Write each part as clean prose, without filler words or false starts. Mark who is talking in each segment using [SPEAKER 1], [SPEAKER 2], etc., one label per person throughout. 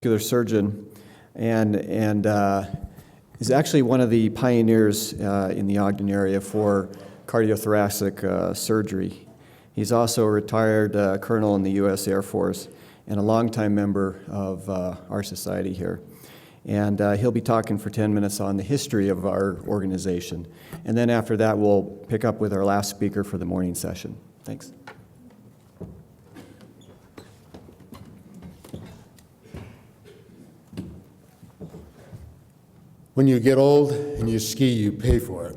[SPEAKER 1] Surgeon, and is actually one of the pioneers in the Ogden area for cardiothoracic surgery. He's also a retired colonel in the U.S. Air Force and a longtime member of our society here. And he'll be talking for 10 minutes on the history of our organization. And then after that, we'll pick up with our last speaker for the morning session. Thanks.
[SPEAKER 2] When you get old and you ski, you pay for it.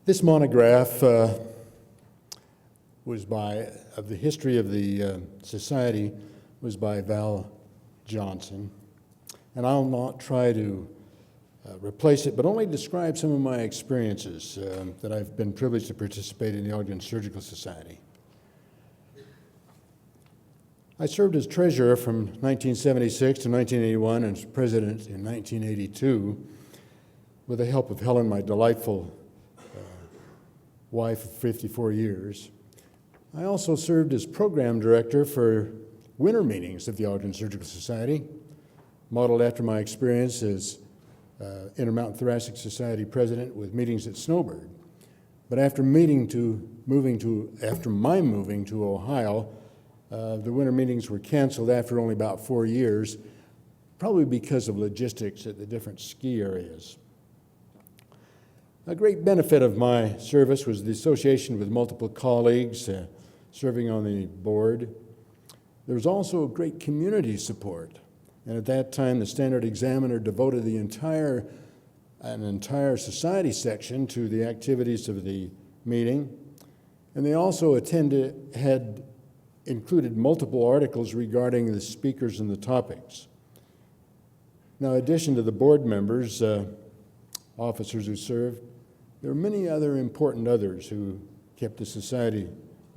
[SPEAKER 2] This monograph was of the history of the society was by Val Johnson, and I'll not try to replace it, but only describe some of my experiences that I've been privileged to participate in the Ogden Surgical Society. I served as treasurer from 1976 to 1981 and as president in 1982 with the help of Helen, my delightful wife of 54 years. I also served as program director for winter meetings of the Ogden Surgical Society, modeled after my experience as Intermountain Thoracic Society president with meetings at Snowbird. But after my moving to Ohio, the winter meetings were canceled after only about 4 years, probably because of logistics at the different ski areas. A great benefit of my service was the association with multiple colleagues serving on the board. There was also great community support, and at that time the Standard Examiner devoted an entire society section to the activities of the meeting, and they also had included multiple articles regarding the speakers and the topics. Now, in addition to the board members, officers who served, there were many other important others who kept the society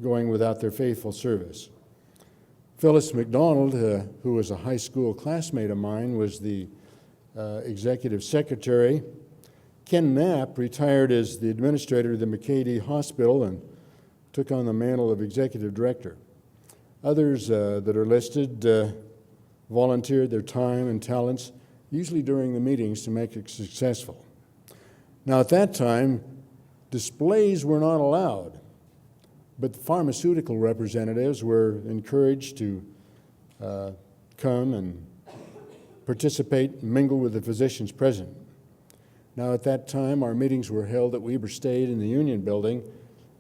[SPEAKER 2] going without their faithful service. Phyllis McDonald, who was a high school classmate of mine, was the executive secretary. Ken Knapp retired as the administrator of the McCady Hospital and took on the mantle of executive director. Others that are listed volunteered their time and talents, usually during the meetings, to make it successful. Now, at that time, displays were not allowed, but the pharmaceutical representatives were encouraged to come and participate and mingle with the physicians present. Now, at that time, our meetings were held at Weber State in the Union Building,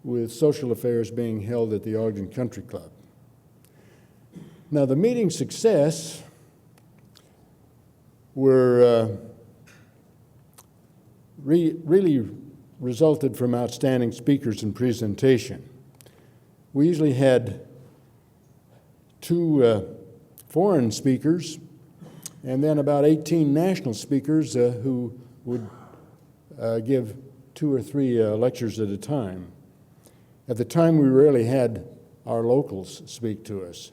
[SPEAKER 2] with social affairs being held at the Ogden Country Club. Now, the meeting success really resulted from outstanding speakers and presentation. We usually had 2 foreign speakers and then about 18 national speakers who would give 2 or 3 lectures at a time. At the time, we rarely had our locals speak to us.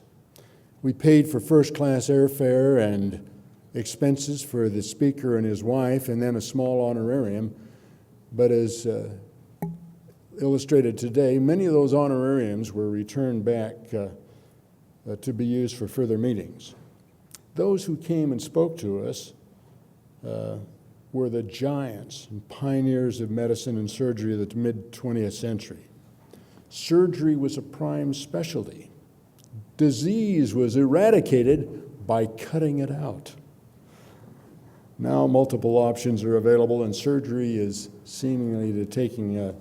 [SPEAKER 2] We paid for first-class airfare and expenses for the speaker and his wife, and then a small honorarium. But as illustrated today, many of those honorariums were returned back to be used for further meetings. Those who came and spoke to us were the giants and pioneers of medicine and surgery of the mid-20th century. Surgery was a prime specialty. Disease was eradicated by cutting it out. Now multiple options are available, and surgery is seemingly taking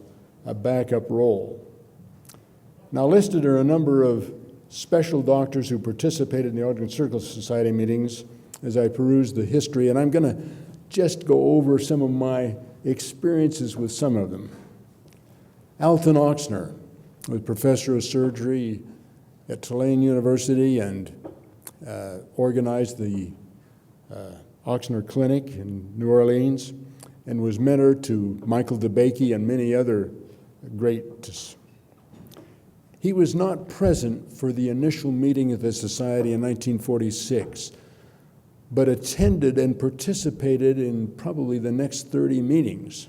[SPEAKER 2] a backup role. Now, listed are a number of special doctors who participated in the Ogden Surgical Society meetings as I peruse the history, and I'm going to just go over some of my experiences with some of them. Alton Ochsner was professor of surgery at Tulane University and organized the Ochsner Clinic in New Orleans and was mentor to Michael DeBakey and many other greats. He was not present for the initial meeting of the society in 1946, but attended and participated in probably the next 30 meetings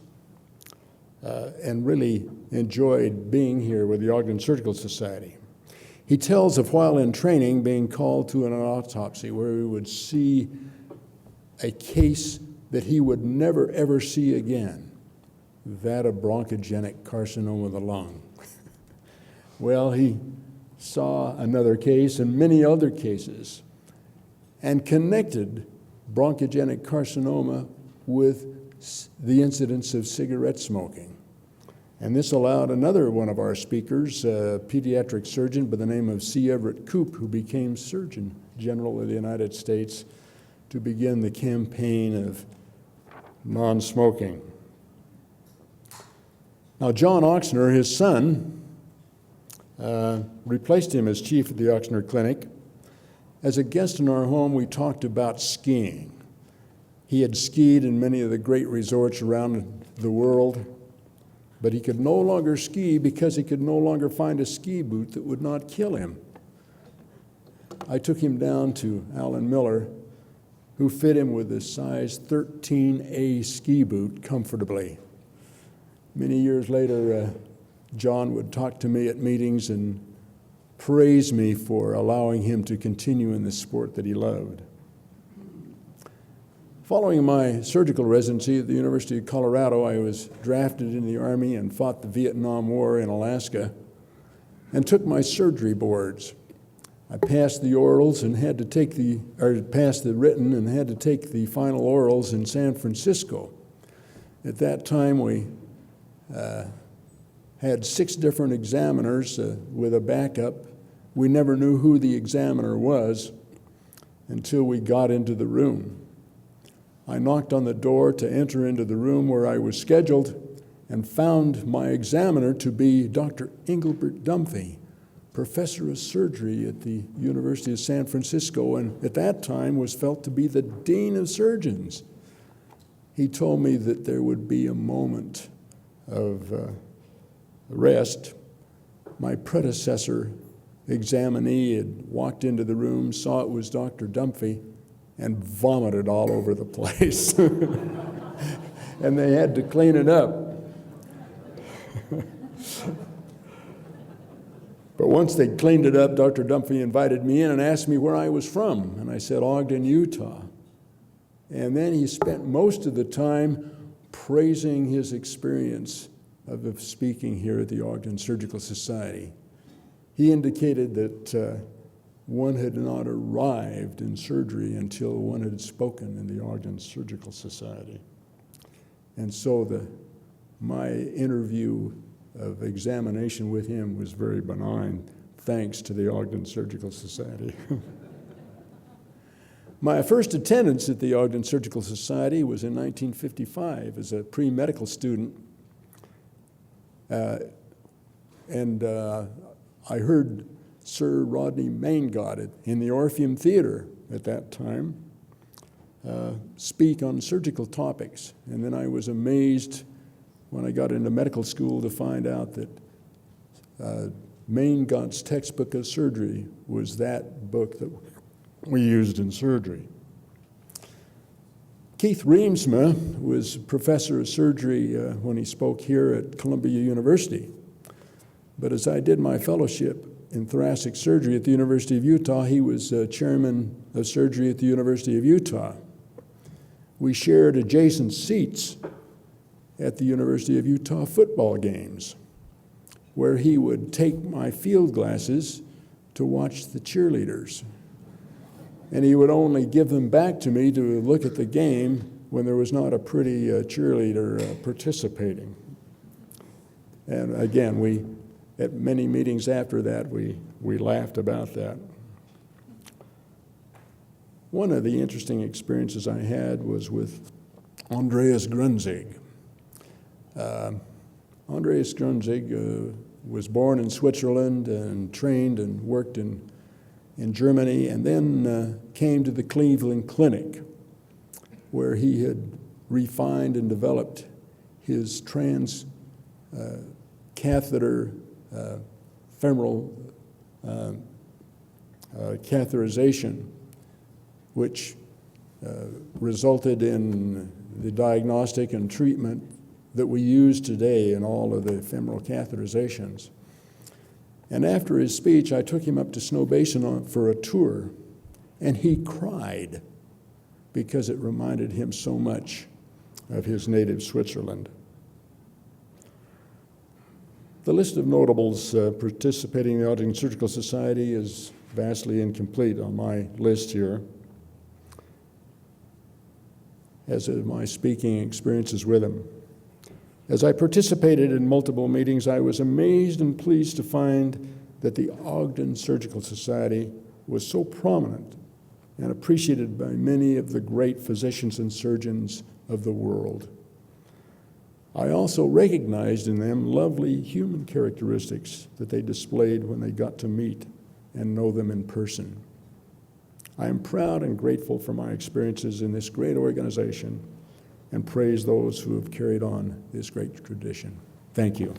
[SPEAKER 2] and really enjoyed being here with the Ogden Surgical Society. He tells of while in training being called to an autopsy where he would see a case that he would never ever see again, that of bronchogenic carcinoma of the lung. Well, he saw another case and many other cases and connected bronchogenic carcinoma with the incidence of cigarette smoking. And this allowed another one of our speakers, a pediatric surgeon by the name of C. Everett Koop, who became Surgeon General of the United States, to begin the campaign of non-smoking. Now, John Oxner, his son, replaced him as chief of the Oxner Clinic. As a guest in our home, we talked about skiing. He had skied in many of the great resorts around the world, but he could no longer ski because he could no longer find a ski boot that would not kill him. I took him down to Alan Miller, who fit him with a size 13A ski boot comfortably. Many years later, John would talk to me at meetings and praise me for allowing him to continue in the sport that he loved. Following my surgical residency at the University of Colorado, I was drafted in the Army and fought the Vietnam War in Alaska and took my surgery boards. I passed the orals and had to take passed the written and had to take the final orals in San Francisco. At that time, we had 6 different examiners with a backup. We never knew who the examiner was until we got into the room. I knocked on the door to enter into the room where I was scheduled and found my examiner to be Dr. Engelbert Dunphy, professor of surgery at the University of San Francisco, and at that time was felt to be the dean of surgeons. He told me that there would be a moment of rest. My predecessor examinee had walked into the room, saw it was Dr. Dunphy, and vomited all over the place. And they had to clean it up. But once they cleaned it up, Dr. Dunphy invited me in and asked me where I was from. And I said, Ogden, Utah. And then he spent most of the time praising his experience of speaking here at the Ogden Surgical Society. He indicated that one had not arrived in surgery until one had spoken in the Ogden Surgical Society. And so my interview of examination with him was very benign, thanks to the Ogden Surgical Society. My first attendance at the Ogden Surgical Society was in 1955 as a pre-medical student. I heard Sir Rodney Maingott in the Orpheum Theater at that time speak on surgical topics. And then I was amazed when I got into medical school to find out that Maingott's textbook of surgery was that book that we used in surgery. Keith Reemsma was professor of surgery when he spoke here at Columbia University. But as I did my fellowship in thoracic surgery at the University of Utah, he was chairman of surgery at the University of Utah. We shared adjacent seats at the University of Utah football games, where he would take my field glasses to watch the cheerleaders. And he would only give them back to me to look at the game when there was not a pretty cheerleader participating. And again, at many meetings after that, we laughed about that. One of the interesting experiences I had was with Andreas Grunzig. Andreas Grunzig was born in Switzerland and trained and worked in Germany, and then came to the Cleveland Clinic, where he had refined and developed his catheter femoral catheterization, which resulted in the diagnostic and treatment that we use today in all of the femoral catheterizations. And after his speech, I took him up to Snow Basin for a tour, and he cried because it reminded him so much of his native Switzerland. The list of notables participating in the Ogden Surgical Society is vastly incomplete on my list here, as are my speaking experiences with him. As I participated in multiple meetings, I was amazed and pleased to find that the Ogden Surgical Society was so prominent and appreciated by many of the great physicians and surgeons of the world. I also recognized in them lovely human characteristics that they displayed when they got to meet and know them in person. I am proud and grateful for my experiences in this great organization and praise those who have carried on this great tradition. Thank you.